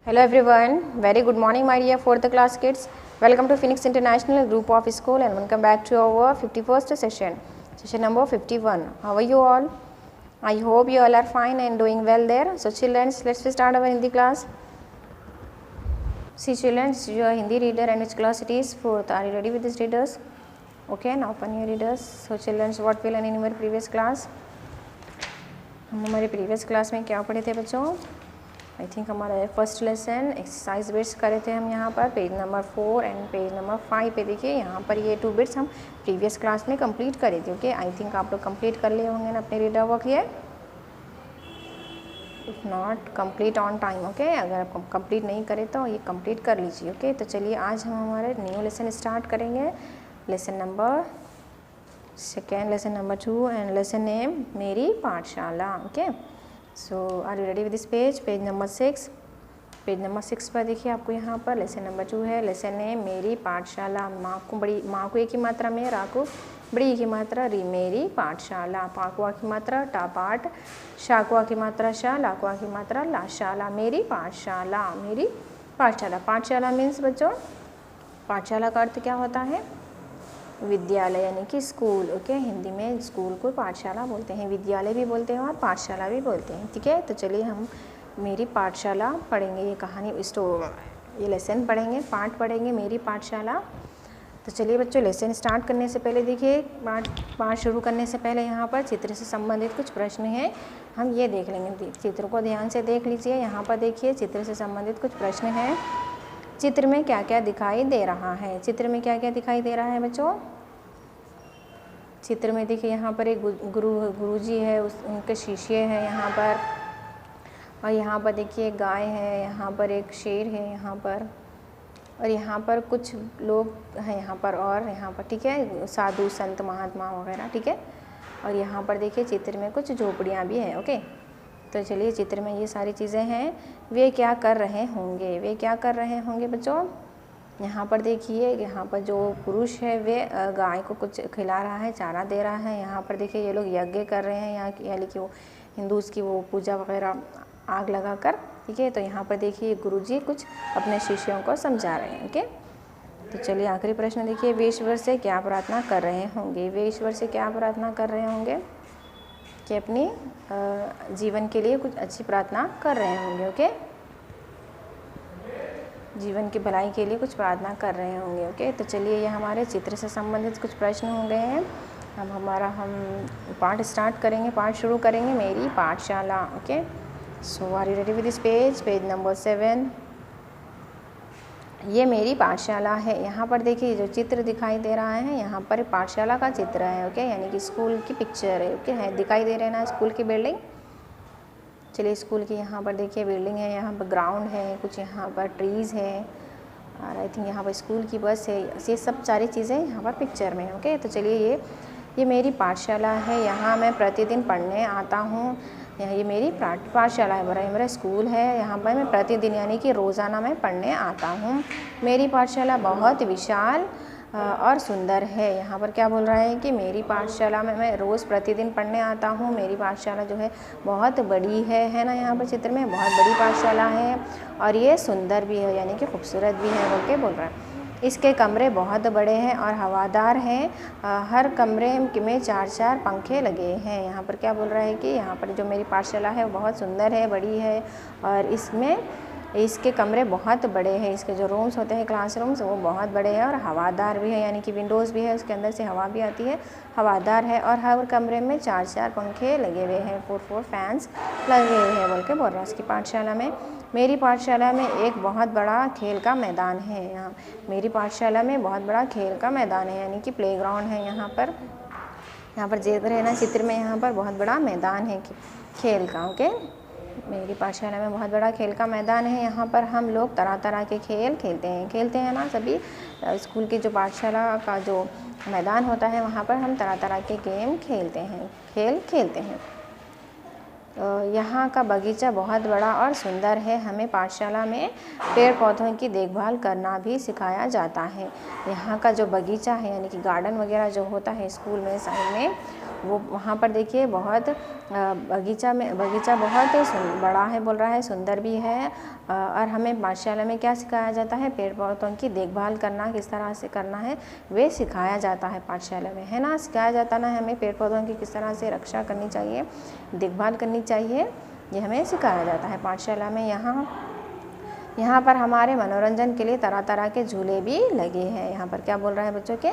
Hello everyone, very good morning my dear 4th class kids. Welcome to Phoenix International Group of School and welcome back to our 51st session number 51. How are you all? I hope you all are fine and doing well there. So children, let's start our Hindi class. See children, you are Hindi reader and which class it is? 4th. Are you ready with these readers? Okay, now open your readers. So children, what we learned in our previous class? हम हमारे previous class में क्या पढ़े थे बच्चों? I think हमारा first lesson exercise bits करे थे हम यहाँ पर page number 4 and page number 5 पे देखिए यहाँ पर ये 2 बिट्स हम प्रीवियस क्लास में कंप्लीट करे थे. ओके, आई थिंक आप लोग कंप्लीट कर लिए होंगे ना अपने रीडर वर्क ये. If not complete on time. Okay, अगर आप कंप्लीट नहीं करें तो ये कंप्लीट कर लीजिए. ओके, तो चलिए आज हम हमारे न्यू लेसन स्टार्ट करेंगे. Lesson number 2 and lesson name Meri Pathshala. Okay, so are you ready with this page number 6. Page number 6 पर देखिए आपको यहाँ पर लेसन नंबर 2 है. लेसन नेम मेरी पाठशाला. माँ को एक ही मात्रा में, रा को बड़ी की मात्रा री, मेरी पाठशाला. पाकुआ की मात्रा टा पाठ, शाकुआ की मात्रा शा, लाकुआ की मात्रा ला शाला. मेरी पाठशाला, मेरी पाठशाला. पाठशाला मीन्स बच्चों, पाठशाला का अर्थ क्या होता है? विद्यालय यानी कि स्कूल. ओके, हिंदी में स्कूल को पाठशाला बोलते हैं, विद्यालय भी बोलते हैं और पाठशाला भी बोलते हैं. ठीक है, तो चलिए हम मेरी पाठशाला पढ़ेंगे. ये कहानी ये लेसन पढ़ेंगे, पाठ पढ़ेंगे मेरी पाठशाला. तो चलिए बच्चों, लेसन स्टार्ट करने से पहले देखिए, पाठ शुरू करने से पहले यहाँ पर चित्र से संबंधित कुछ प्रश्न हैं, हम ये देख लेंगे. चित्र को ध्यान से देख लीजिए. यहाँ पर देखिए चित्र से संबंधित कुछ प्रश्न हैं. चित्र में क्या क्या दिखाई दे रहा है? चित्र में क्या क्या दिखाई दे रहा है बच्चों? चित्र में देखिए यहाँ पर एक गुरुजी है, उनके शिष्य है यहाँ पर, और यहाँ पर देखिए एक गाय है, यहाँ पर एक शेर है यहाँ पर, और यहाँ पर कुछ लोग हैं यहाँ पर, और यहाँ पर ठीक है साधु संत महात्मा वगैरह. ठीक है, और यहाँ पर देखिए चित्र में कुछ झोपड़ियाँ भी हैं. ओके, तो चलिए चित्र में ये सारी चीज़ें हैं. वे क्या कर रहे होंगे? वे क्या कर रहे होंगे बच्चों? यहाँ पर देखिए, यहाँ पर जो पुरुष है वे गाय को कुछ खिला रहा है, चारा दे रहा है. यहाँ पर देखिए ये लोग यज्ञ कर रहे हैं, यहाँ यानी कि वो हिंदूज़ की वो पूजा वगैरह आग लगाकर. ठीक है, तो यहाँ पर देखिए गुरुजी कुछ अपने शिष्यों को समझा रहे हैं. ओके, तो चलिए आखिरी प्रश्न देखिए, वे ईश्वर से क्या प्रार्थना कर रहे होंगे? वे ईश्वर से क्या प्रार्थना कर रहे होंगे? कि अपनी जीवन के लिए कुछ अच्छी प्रार्थना कर रहे होंगे. ओके, जीवन की भलाई के लिए कुछ प्रार्थना कर रहे होंगे. ओके, तो चलिए ये हमारे चित्र से संबंधित कुछ प्रश्न हो गए हैं. हम पाठ स्टार्ट करेंगे, पाठ शुरू करेंगे Meri Pathshala. Okay, so are you ready with this page number 7. ये मेरी पाठशाला है. यहाँ पर देखिए जो चित्र दिखाई दे रहा है, यहाँ पर पाठशाला का चित्र है. ओके, यानी कि स्कूल की पिक्चर है. ओके, है दिखाई दे रहे हैं ना स्कूल की बिल्डिंग. चलिए स्कूल की यहाँ पर देखिए बिल्डिंग है, यहाँ पर ग्राउंड है, कुछ यहाँ पर ट्रीज़ है, और आई थिंक यहाँ पर स्कूल की बस है. ये सब सारी चीज़ें यहाँ पर पिक्चर में. ओके, तो चलिए ये मेरी पाठशाला है. यहाँ मैं प्रतिदिन पढ़ने आता हूँ. ये मेरी पाठशाला है, मेरा स्कूल है. यहाँ पर मैं प्रतिदिन यानी कि रोज़ाना मैं पढ़ने आता हूँ. मेरी पाठशाला बहुत विशाल और सुंदर है. यहाँ पर क्या बोल रहा है कि मेरी पाठशाला में मैं रोज़ प्रतिदिन पढ़ने आता हूँ. मेरी पाठशाला जो है बहुत बड़ी है ना. यहाँ पर चित्र में बहुत बड़ी पाठशाला है और ये सुंदर भी है, यानी कि खूबसूरत भी है बोल के बोल रहा है. इसके कमरे बहुत बड़े हैं और हवादार हैं. हर कमरे में 4-4 पंखे लगे हैं. यहाँ पर क्या बोल रहा है कि यहाँ पर जो मेरी पाठशाला है वो बहुत सुंदर है, बड़ी है, और इसके कमरे बहुत बड़े हैं. इसके जो रूम्स होते हैं, क्लासरूम्स, वो बहुत बड़े हैं और हवादार भी है, यानी कि विंडोज़ भी है, उसके अंदर से हवा भी आती है, हवादार है. और हर कमरे में 4-4 पंखे लगे हुए हैं, 4 फैंस लगे हुए हैं बोल के बोल रहा है. इसकी पाठशाला में, मेरी पाठशाला में एक बहुत बड़ा खेल का मैदान है. यहाँ मेरी पाठशाला में बहुत बड़ा खेल का मैदान है, यानी कि प्लेग्राउंड है. यहाँ पर देख रहे हैं ना चित्र में, यहाँ पर बहुत बड़ा मैदान है खेल का. ओके, मेरी पाठशाला में बहुत बड़ा खेल का मैदान है. यहाँ पर हम लोग तरह तरह के खेल खेलते हैं ना. सभी स्कूल की जो पाठशाला का जो मैदान होता है, वहाँ पर हम तरह तरह के गेम खेलते हैं. यहाँ का बगीचा बहुत बड़ा और सुंदर है. हमें पाठशाला में पेड़ पौधों की देखभाल करना भी सिखाया जाता है. यहाँ का जो बगीचा है, यानी कि गार्डन वगैरह जो होता है स्कूल में साइड में, वो वहाँ पर देखिए बहुत बगीचा बहुत बड़ा है, बोल रहा है सुंदर भी है। और हमें पाठशाला में क्या सिखाया जाता है, पेड़ पौधों की देखभाल करना किस तरह से करना है वे सिखाया जाता है पाठशाला में, है ना। सिखाया जाता ना हमें पेड़ पौधों की किस तरह से रक्षा करनी चाहिए, देखभाल करनी चाहिए, ये हमें सिखाया जाता है पाठशाला में। यहाँ पर हमारे मनोरंजन के लिए तरह तरह के झूले भी लगे हैं। यहाँ पर क्या बोल रहा है बच्चों के,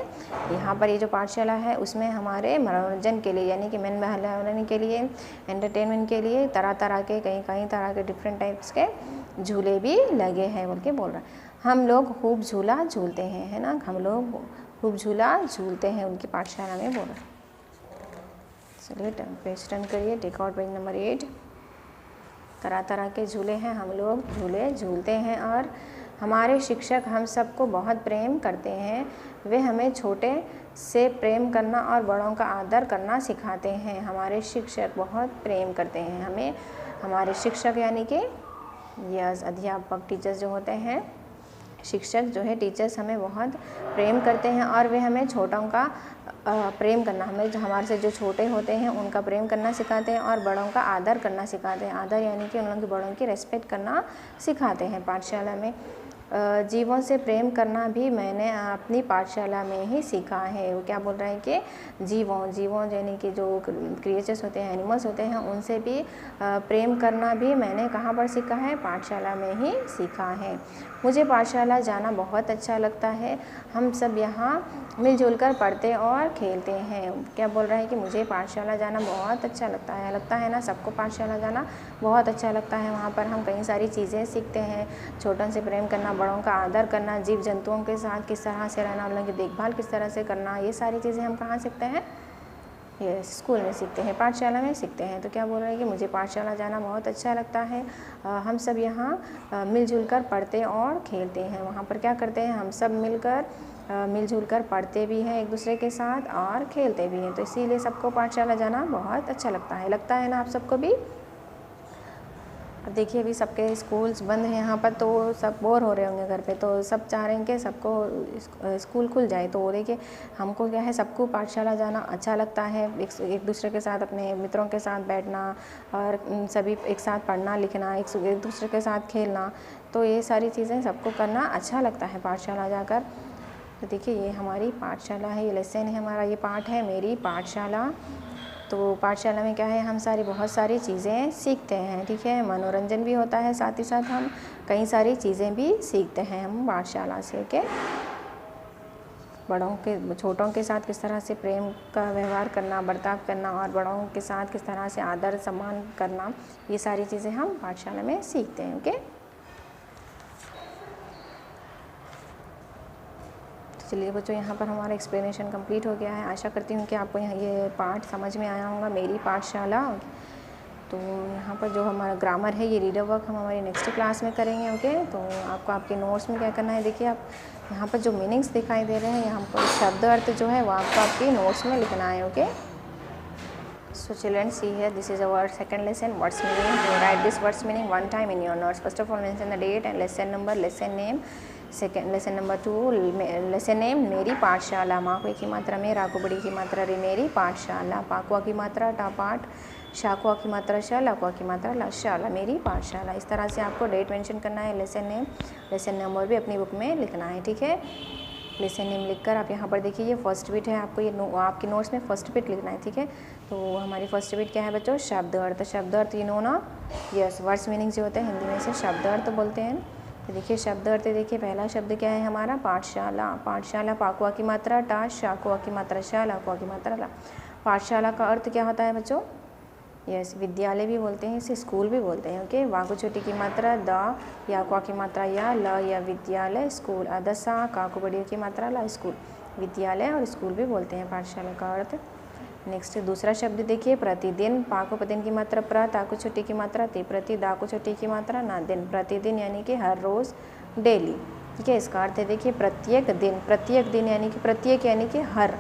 यहाँ पर ये जो पाठशाला है उसमें हमारे मनोरंजन के लिए यानी कि मन बहलाने के लिए, एंटरटेनमेंट के लिए तरह तरह के कई तरह के डिफरेंट टाइप्स के झूले भी लगे हैं बोल के बोल रहा है। हम लोग खूब झूला झूलते हैं, है ना, हम लोग खूब झूला झूलते हैं उनकी पाठशाला में बोल रहा है। चलिए पेज टर्न करिए, टेक आउट पेज नंबर 8। तरह तरह के झूले हैं, हम लोग झूले झूलते हैं और हमारे शिक्षक हम सबको बहुत प्रेम करते हैं। वे हमें छोटे से प्रेम करना और बड़ों का आदर करना सिखाते हैं। हमारे शिक्षक बहुत प्रेम करते हैं हमें, हमारे शिक्षक यानी कि यस अध्यापक, टीचर्स जो होते हैं, शिक्षक जो है टीचर्स हमें बहुत प्रेम करते हैं और वे हमें छोटों का प्रेम करना, हमें जो हमारे से जो छोटे होते हैं उनका प्रेम करना सिखाते हैं और बड़ों का आदर करना सिखाते हैं। आदर यानी कि उन लोगों के बड़ों की रेस्पेक्ट करना सिखाते हैं पाठशाला में। जीवों से प्रेम करना भी मैंने अपनी पाठशाला में ही सीखा है। वो क्या बोल रहे हैं कि जीवों यानी कि जो क्रिएचर्स होते हैं, एनिमल्स होते हैं, उनसे भी प्रेम करना भी मैंने कहाँ पर सीखा है, पाठशाला में ही सीखा है। मुझे पाठशाला जाना बहुत अच्छा लगता है। हम सब यहाँ मिलजुल कर पढ़ते और खेलते हैं। क्या बोल रहा है कि मुझे पाठशाला जाना बहुत अच्छा लगता है ना, सबको पाठशाला जाना बहुत अच्छा लगता है। वहाँ पर हम कई सारी चीज़ें सीखते हैं, छोटों से प्रेम करना, बड़ों का आदर करना, जीव जंतुओं के साथ किस तरह से रहना, उन लोगों की देखभाल किस तरह से करना, ये सारी चीज़ें हम कहाँ सीखते हैं, ये स्कूल में सीखते हैं, पाठशाला में सीखते हैं। तो क्या बोल रहे हैं कि मुझे पाठशाला जाना बहुत अच्छा लगता है। हम सब यहाँ मिलजुल कर पढ़ते और खेलते हैं। वहाँ पर क्या करते हैं, हम सब मिलजुल कर पढ़ते भी हैं एक दूसरे के साथ और खेलते भी हैं। तो इसीलिए सबको पाठशाला जाना बहुत अच्छा लगता है ना आप सबको भी। अब देखिए अभी सबके स्कूल्स बंद हैं यहाँ पर, तो सब बोर हो रहे होंगे घर पे, तो सब चाह रहे हैं कि सबको स्कूल खुल जाए। तो देखिए हमको क्या है, सबको पाठशाला जाना अच्छा लगता है, एक दूसरे के साथ, अपने मित्रों के साथ बैठना और सभी एक साथ पढ़ना लिखना, एक दूसरे के साथ खेलना, तो ये सारी चीज़ें सबको करना अच्छा लगता है पाठशाला जाकर। तो देखिए ये हमारी पाठशाला है, ये लेसन है हमारा, ये पाठ है मेरी पाठशाला। तो पाठशाला में क्या है, हम बहुत सारी चीज़ें सीखते हैं, ठीक है, मनोरंजन भी होता है, साथ ही साथ हम कई सारी चीज़ें भी सीखते हैं हम पाठशाला से। ओके, छोटों के साथ किस तरह से प्रेम का व्यवहार करना, बर्ताव करना और बड़ों के साथ किस तरह से आदर सम्मान करना, ये सारी चीज़ें हम पाठशाला में सीखते हैं। ओके, चलिए बच्चों यहाँ पर हमारा एक्सप्लेनेशन कंप्लीट हो गया है। आशा करती हूँ कि आपको यहाँ ये पाठ समझ में आया होगा, मेरी पाठशाला। तो यहाँ पर जो हमारा ग्रामर है, ये रीडर वर्क हम हमारी नेक्स्ट क्लास में करेंगे। ओके, तो आपको आपके नोट्स में क्या करना है, देखिए आप यहाँ पर जो मीनिंग्स दिखाई दे रहे हैं, यहाँ पर शब्द अर्थ जो है वो आपको आपके नोट्स में लिखना है। Okay, so children see here, this is our second lesson, words meaning. You write this words meaning one time in your notes. First of all mention the date and lesson number, lesson name. Second lesson number 2 lesson name मेरी पाठशाला, माँ को एक की मात्रा में, रा को बड़ी की मात्रा रे, मेरी पाठशाला, पाकुआ की मात्रा टा पाठ, शाकुआ की मात्रा शा, लाकुआ की मात्रा ला, शाला, मेरी पाठशाला। इस तरह से आपको डेट मेंशन करना है, लेसन नेम, लेसन नंबर भी अपनी बुक में लिखना है, ठीक है। लेसन नेम लिखकर आप यहाँ पर देखिए ये फर्स्ट बिट है, आपको ये आपके नोट्स में फर्स्ट बिट लिखना है, ठीक है। तो हमारी फर्स्ट बिट क्या है बच्चों, शब्द अर्थ। शब्द अर्थ यू नो ना, यस, वर्ड्स मीनिंग जो होते हैं हिंदी में से शब्द अर्थ बोलते हैं। तो देखिए शब्द अर्थ, देखिए पहला शब्द क्या है हमारा, पाठशाला। पाठशाला पाकुआ की मात्रा टा, शाकुआ की मात्रा शा, लाकुआ की मात्रा ला। पाठशाला का अर्थ क्या होता है बच्चों, यस, विद्यालय भी बोलते हैं, इसे स्कूल भी बोलते हैं। ओके, वा को छोटी की मात्रा द, या क्वा की मात्रा या, ल या विद्यालय स्कूल, अदसा, का को बड़ी की मात्रा ला, स्कूल, विद्यालय और स्कूल भी बोलते हैं पाठशाला का अर्थ। नेक्स्ट दूसरा शब्द देखिए, प्रतिदिन। पा को पदिन की मात्रा प्र, ता को छोटी की मात्रा ति, प्रति, दा को छोटी की मात्रा ना, दिन, प्रतिदिन यानी कि हर रोज़, डेली, ठीक है। इसका अर्थ है देखिए प्रत्येक दिन। प्रत्येक दिन यानी कि प्रत्येक यानी कि हर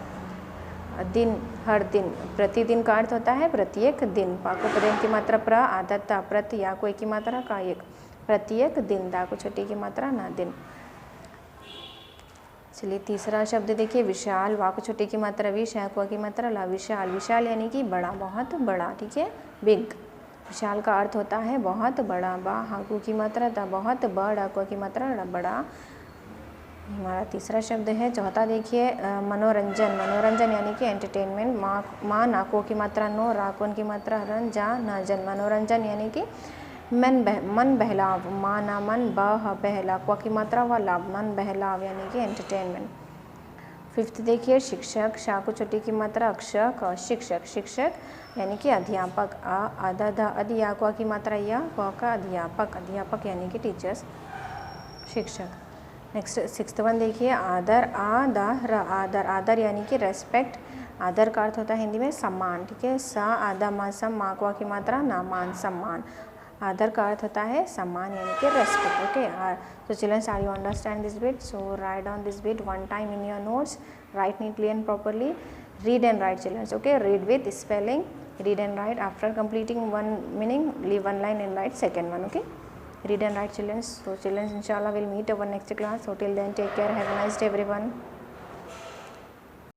दिन, हर दिन। प्रतिदिन का अर्थ होता है प्रत्येक दिन। पा को पदिन की मात्रा प्र, आदत ता, प्रति, या को एक की मात्रा का, एक, प्रत्येक दिन, दा को छोटी की मात्रा ना, दिन। चलिए तीसरा शब्द देखिए विशाल, वा को छोटी की मात्रा वी, शा को की मात्रा ला, विशाल। विशाल यानी कि बड़ा, बहुत बड़ा, ठीक है, बिग। विशाल का अर्थ होता है बहुत बड़ा। बा हाकू की मात्रा ता, बहुत बड़ा, को की मात्रा बड़ा। हमारा तीसरा शब्द है। चौथा देखिए मनोरंजन। मनोरंजन यानी कि एंटरटेनमेंट। माँ नाको की मात्रा नो, राकोन की मात्रा रन, जा ना जन। मनोरंजन यानी कि मन बहलाव। माँ ना मन, बह बहला, क्वा की मात्रा व लाभ, मन बहलाव यानी कि एंटरटेनमेंट। फिफ्थ देखिए शिक्षक, शा को छोटी की मात्रा अक्षक, शिक्षक। शिक्षक यानी कि अध्यापक। आधा धा अधिया, क्वा की मात्रा या, क्वा का अध्यापक। अध्यापक यानी कि टीचर्स, शिक्षक। नेक्स्ट सिक्स्थ वन देखिए आदर, आदर। आदर, आदर यानी कि रेस्पेक्ट। आदर का अर्थ होता है हिंदी में सम्मान, ठीक है। सा आदा मा सम, मा क्वा की मात्रा ना, मान, सम्मान। आदर का अर्थ होता है सम्मान यानी कि respect, okay. So children, are you understand this bit? So write down this bit one time in your notes. Write neatly and properly. Read and write, children. Okay, read with spelling. Read and write. After completing one meaning, leave one line and write second one. Okay. Read and write, children. So children, inshallah, we'll meet our next class. So till then, take care. Have a nice day, everyone.